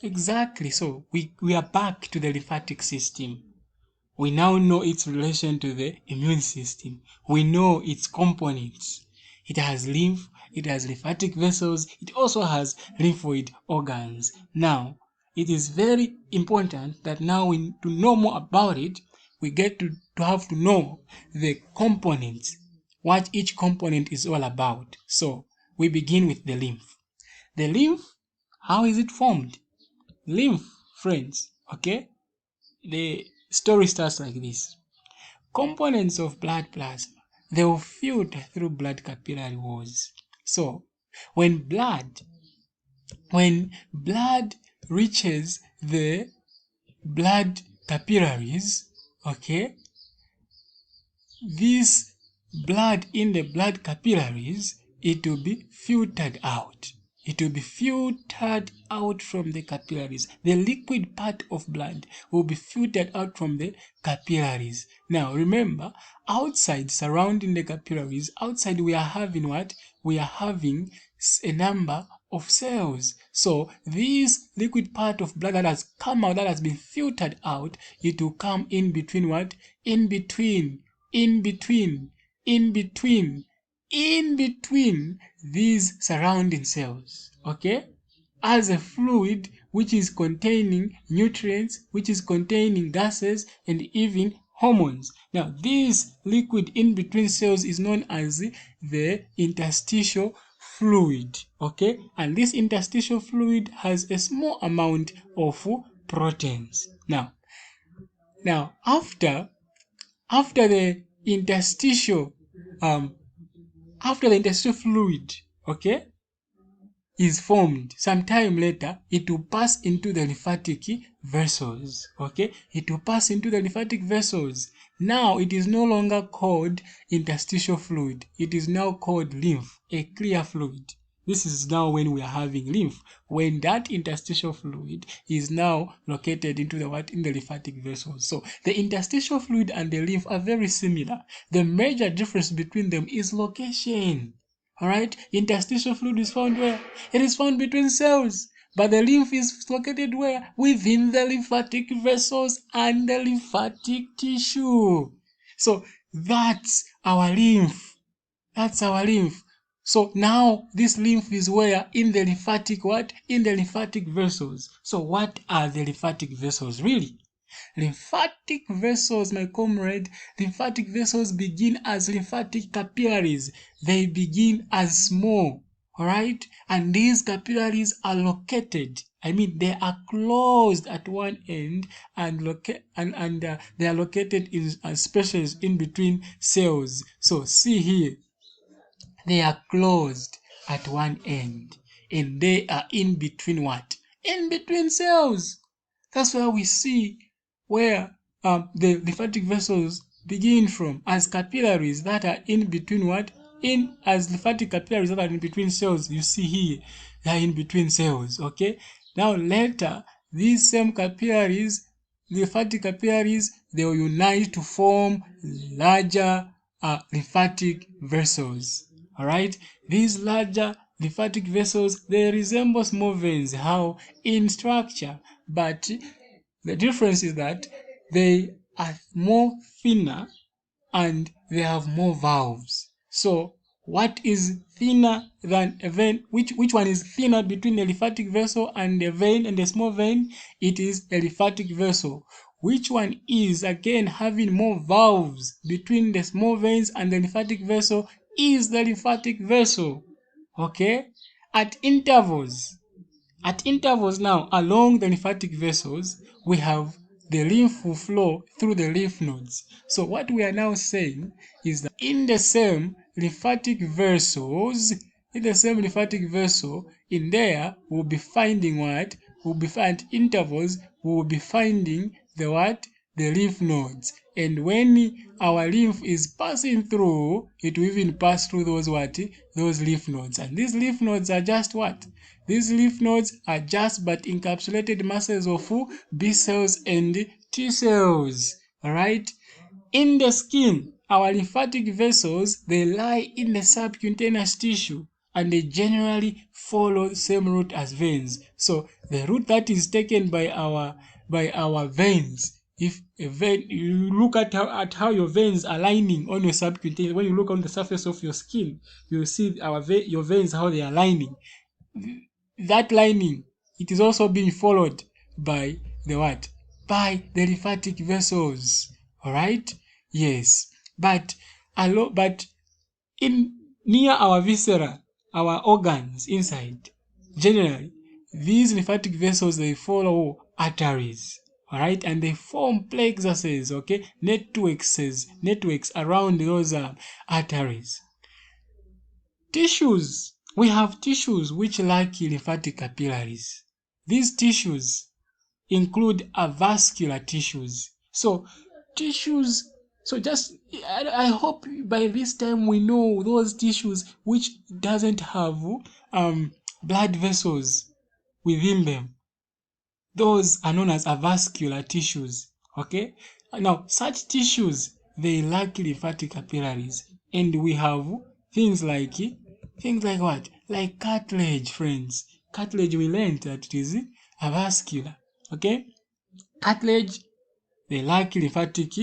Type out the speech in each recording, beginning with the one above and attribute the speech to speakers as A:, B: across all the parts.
A: Exactly. So we are back to the lymphatic system. We now know its relation to the immune system. We know its components. It has lymph, it has lymphatic vessels, it also has lymphoid organs. Now, it is very important that now to know more about it, we get to have to know the components, what each component is all about. So, we begin with the lymph. The lymph, how is it formed? Lymph, friends, okay? The story starts like this. Components of blood plasma, they will filter through blood capillary walls. So when blood reaches the blood capillaries, okay, this blood in the blood capillaries, it will be filtered out. It will be filtered out from the capillaries. The liquid part of blood will be filtered out from the capillaries. Now remember, outside, surrounding the capillaries, outside we are having what? We are having a number of cells. So this liquid part of blood that has come out, that has been filtered out, it will come in between what? In between these surrounding cells, okay, as a fluid which is containing nutrients, which is containing gases and even hormones. Now this liquid in between cells is known as the interstitial fluid, okay, and this interstitial fluid has a small amount of proteins. Now after the interstitial fluid, okay, is formed, some time later it will pass into the lymphatic vessels, okay, it will pass into the lymphatic vessels. Now it is no longer called interstitial fluid, it is now called lymph, a clear fluid. This is now when we are having lymph, when that interstitial fluid is now located into the what? In the lymphatic vessels. So the interstitial fluid and the lymph are very similar. The major difference between them is location. Alright, interstitial fluid is found where? It is found between cells. But the lymph is located where? Within the lymphatic vessels and the lymphatic tissue. So that's our lymph. That's our lymph. So now this lymph is where? In the lymphatic what? In the lymphatic vessels. So what are the lymphatic vessels really? Lymphatic vessels, my comrade, lymphatic vessels begin as lymphatic capillaries. They begin as small, alright? And these capillaries are located, they are closed at one end and they are located in spaces in between cells. So see here, they are closed at one end and they are in between what? In between cells. That's where we see where the lymphatic vessels begin from as capillaries that are in between what? As lymphatic capillaries that are in between cells. You see here, they are in between cells, okay? Now later, these same capillaries, lymphatic capillaries, they will unite to form larger lymphatic vessels. Alright, these larger lymphatic vessels, they resemble small veins, how? In structure, but the difference is that they are more thinner and they have more valves. So what is thinner than a vein? Which one is thinner between the lymphatic vessel and the vein and the small vein? It is a lymphatic vessel. Which one is again having more valves between the small veins and the lymphatic vessel? Is the lymphatic vessel. Okay? At intervals now along the lymphatic vessels, we have the lymph will flow through the lymph nodes. So what we are now saying is that in the same lymphatic vessels, in there we'll be finding what? We'll be at intervals, we'll be finding the what? The lymph nodes. And when our lymph is passing through, it will even pass through those what? Those lymph nodes. And these lymph nodes are just what? These lymph nodes are just but encapsulated masses of B cells and T cells. Alright? In the skin, our lymphatic vessels, they lie in the subcutaneous tissue. and they generally follow the same route as veins. So the route that is taken by our veins, if a vein, you look at how your veins are lining on your subcutaneous, when you look on the surface of your skin, you see your veins, how they are lining. That lining, it is also being followed by the what? By the lymphatic vessels. All right? Yes. But in near our viscera, our organs inside, generally, these lymphatic vessels, they follow arteries. All right, and they form plexuses, okay, networks around those arteries. Tissues. We have tissues which lack lymphatic capillaries. These tissues include avascular tissues. So tissues, so just I hope by this time we know those tissues which doesn't have blood vessels within them. Those are known as avascular tissues. Okay? Now, such tissues, they lack lymphatic capillaries. And we have things like what? Like cartilage, friends. Cartilage, we learned that it is avascular. Okay? Cartilage, they lack lymphatic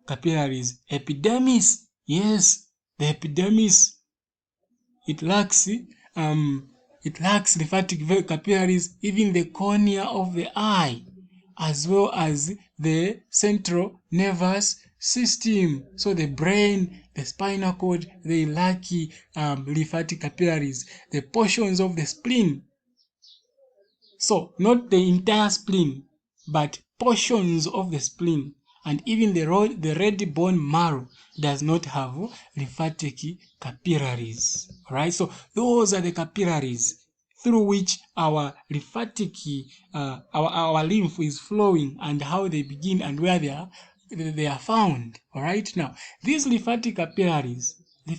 A: capillaries. Epidermis, yes, the epidermis, it lacks lymphatic capillaries. Even the cornea of the eye, as well as the central nervous system. So the brain, the spinal cord, they lack lymphatic capillaries. The portions of the spleen, so not the entire spleen, but portions of the spleen, and even the red bone marrow does not have lymphatic capillaries. All right, so those are the capillaries through which our lymphatic, our lymph is flowing, and how they begin and where they are found. All right, now these lymphatic capillaries, they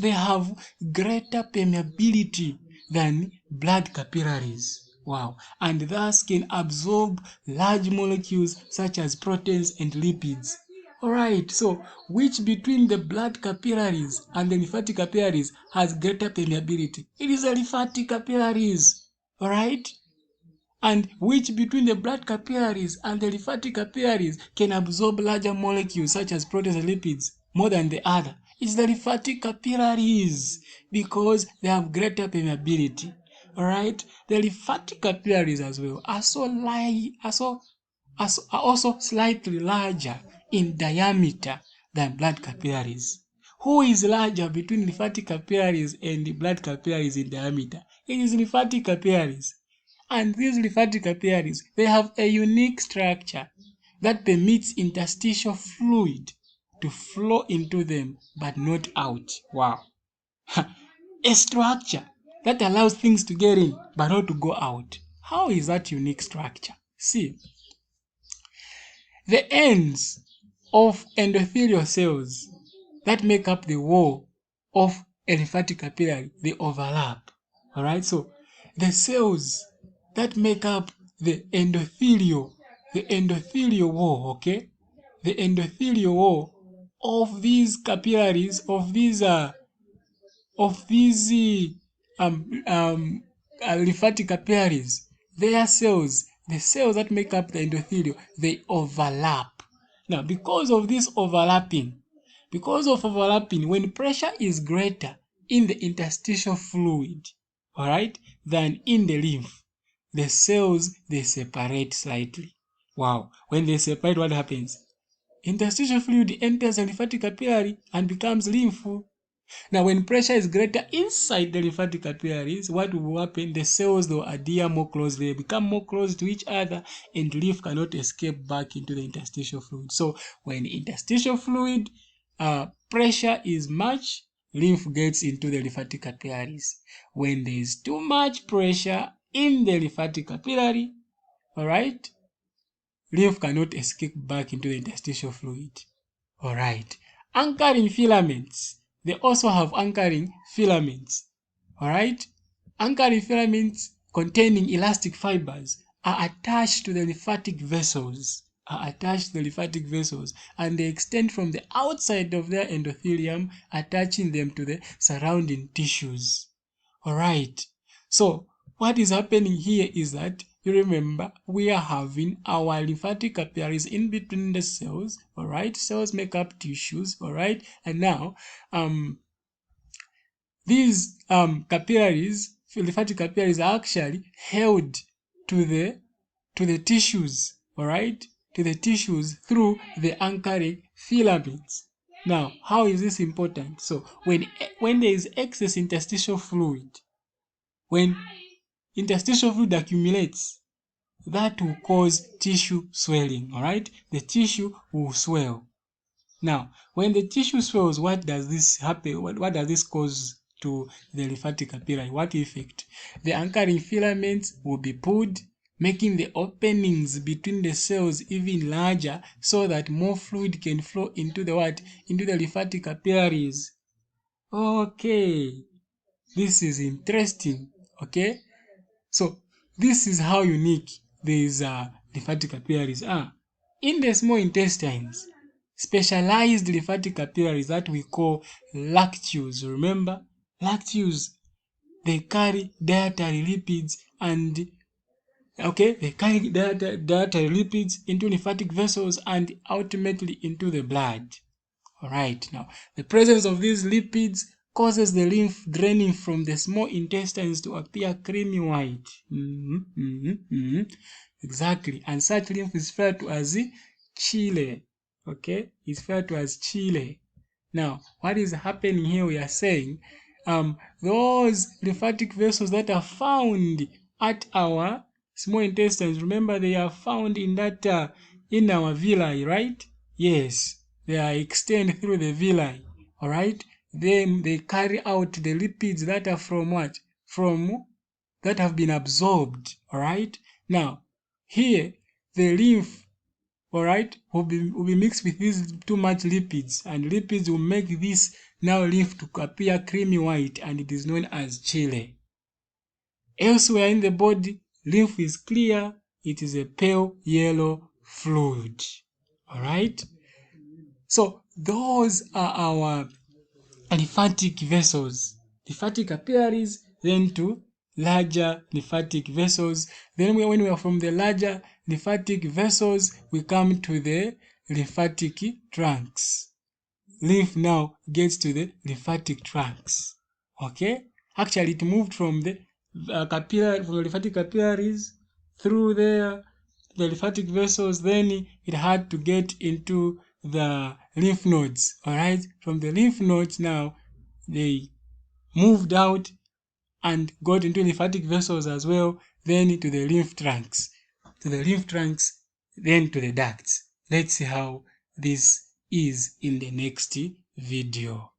A: have greater permeability than blood capillaries. Wow. And thus can absorb large molecules such as proteins and lipids. Alright, so which between the blood capillaries and the lymphatic capillaries has greater permeability? It is the lymphatic capillaries. Alright? And which between the blood capillaries and the lymphatic capillaries can absorb larger molecules such as proteins and lipids more than the other? It's the lymphatic capillaries, because they have greater permeability. Alright, the lymphatic capillaries as well are also slightly larger in diameter than blood capillaries. Who is larger between lymphatic capillaries and the blood capillaries in diameter? It is lymphatic capillaries. And these lymphatic capillaries, they have a unique structure that permits interstitial fluid to flow into them but not out. Wow. A structure that allows things to get in but not to go out. How is that unique structure? See, the ends of endothelial cells that make up the wall of a lymphatic capillary, they overlap. All right, so the cells that make up the endothelial wall, okay, the endothelial wall of these capillaries, of these lymphatic capillaries, their cells, the cells that make up the endothelium, they overlap. Now, because of overlapping, when pressure is greater in the interstitial fluid, all right, than in the lymph, the cells, they separate slightly. Wow. When they separate, what happens? Interstitial fluid enters the lymphatic capillary and becomes lymph. Now, when pressure is greater inside the lymphatic capillaries, what will happen? The cells will adhere more closely, they become more close to each other, and lymph cannot escape back into the interstitial fluid. So, when interstitial fluid pressure is much, lymph gets into the lymphatic capillaries. When there is too much pressure in the lymphatic capillary, all right, lymph cannot escape back into the interstitial fluid. All right, anchoring filaments. They also have anchoring filaments. All right, anchoring filaments containing elastic fibers are attached to the lymphatic vessels. And they extend from the outside of their endothelium, attaching them to the surrounding tissues. All right. So what is happening here is that you remember we are having our lymphatic capillaries in between the cells. All right. Cells make up tissues. All right. And now these capillaries, lymphatic capillaries, are actually held to the tissues. All right. To the tissues through the anchoring filaments. Now, how is this important? So when there is excess interstitial fluid, when interstitial fluid accumulates, that will cause tissue swelling, all right? The tissue will swell. Now, when the tissue swells, what does this happen? What does this cause to the lymphatic capillary? What effect? The anchoring filaments will be pulled, making the openings between the cells even larger so that more fluid can flow into the what? Into the lymphatic capillaries. Okay, this is interesting, okay? So this is how unique these lymphatic capillaries are. In the small intestines, specialized lymphatic capillaries that we call lacteals. Remember, lacteals, they carry dietary lipids and they carry dietary lipids into lymphatic vessels and ultimately into the blood. All right, now the presence of these lipids causes the lymph draining from the small intestines to appear creamy white. Exactly, and such lymph is referred to as chile. Okay, it's referred to as chile. Now, what is happening here? We are saying those lymphatic vessels that are found at our small intestines, remember they are found in that in our villi, right? Yes. They are extend through the villi, all right? Then they carry out the lipids that are from what? From that have been absorbed, all right? Now, here the lymph, all right, will be mixed with these too much lipids, and lipids will make this now lymph to appear creamy white, and it is known as chile. Elsewhere in the body, lymph is clear; it is a pale yellow fluid, all right? So those are our lymphatic vessels, lymphatic capillaries, then to larger lymphatic vessels. Then when we are from the larger lymphatic vessels, we come to the lymphatic trunks. Lymph now gets to the lymphatic trunks. Okay? Actually, it moved from the from the lymphatic capillaries through the lymphatic vessels, then it had to get into the lymph nodes. All right, from the lymph nodes now they moved out and got into lymphatic vessels as well, then to the lymph trunks, then to the ducts. Let's see how this is in the next video.